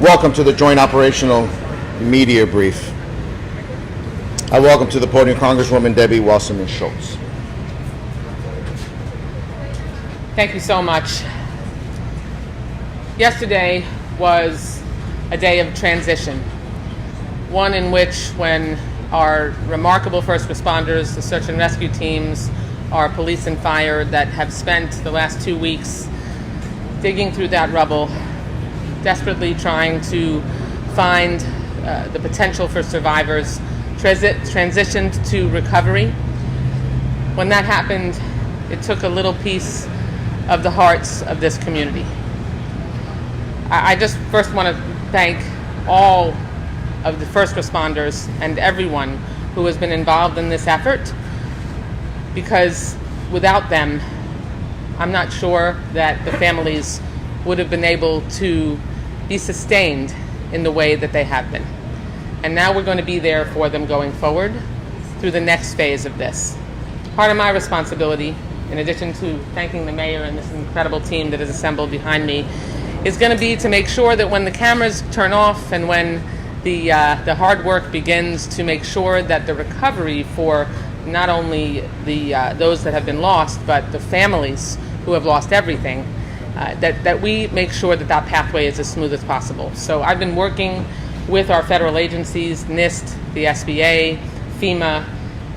Welcome to the Joint Operational Media Brief. I welcome to the podium Congresswoman Debbie Wasserman Schultz. Thank you so much. Yesterday was a day of transition, one in which when our remarkable first responders, the search and rescue teams, our police and fire that have spent the last 2 weeks digging through that rubble, desperately trying to find the potential for survivors, transitioned to recovery. When that happened, it took a little piece of the hearts of this community. I just first want to thank all of the first responders and everyone who has been involved in this effort, because without them, I'm not sure that the families would have been able to be sustained in the way that they have been. And now we're going to be there for them going forward through the next phase of this. Part of my responsibility, in addition to thanking the mayor and this incredible team that is assembled behind me, is going to be to make sure that when the cameras turn off and when the hard work begins, to make sure that the recovery for not only those that have been lost, but the families who have lost everything, that we make sure that that pathway is as smooth as possible. So I've been working with our federal agencies, NIST, the SBA, FEMA,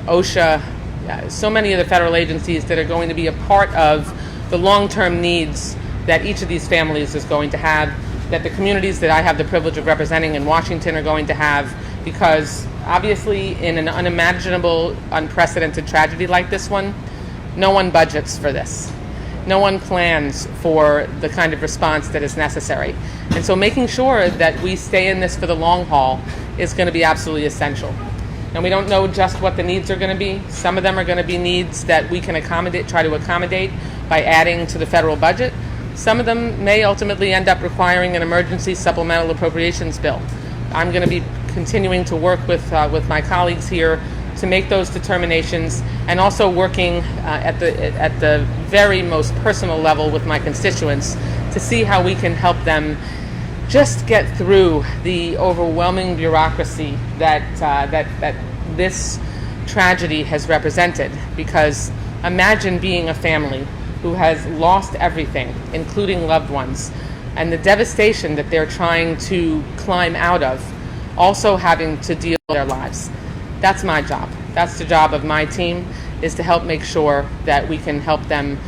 OSHA, so many of the federal agencies that are going to be a part of the long-term needs that each of these families is going to have, that the communities that I have the privilege of representing in Washington are going to have, because obviously in an unimaginable, unprecedented tragedy like this one, no one budgets for this. No one plans for the kind of response that is necessary. And so making sure that we stay in this for the long haul is going to be absolutely essential. And we don't know just what the needs are going to be. Some of them are going to be needs that we can try to accommodate by adding to the federal budget. Some of them may ultimately end up requiring an emergency supplemental appropriations bill. I'm going to be continuing to work with my colleagues here to make those determinations, and also working at the very most personal level with my constituents to see how we can help them just get through the overwhelming bureaucracy that this tragedy has represented. Because imagine being a family who has lost everything, including loved ones, and the devastation that they're trying to climb out of, also having to deal with their lives. That's my job. That's the job of my team, is to help make sure that we can help them,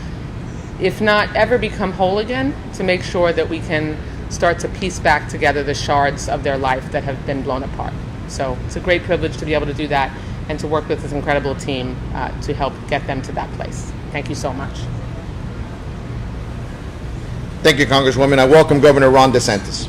if not ever become whole again, to make sure that we can start to piece back together the shards of their life that have been blown apart. So it's a great privilege to be able to do that and to work with this incredible team to help get them to that place. Thank you so much. Thank you, Congresswoman. I welcome Governor Ron DeSantis.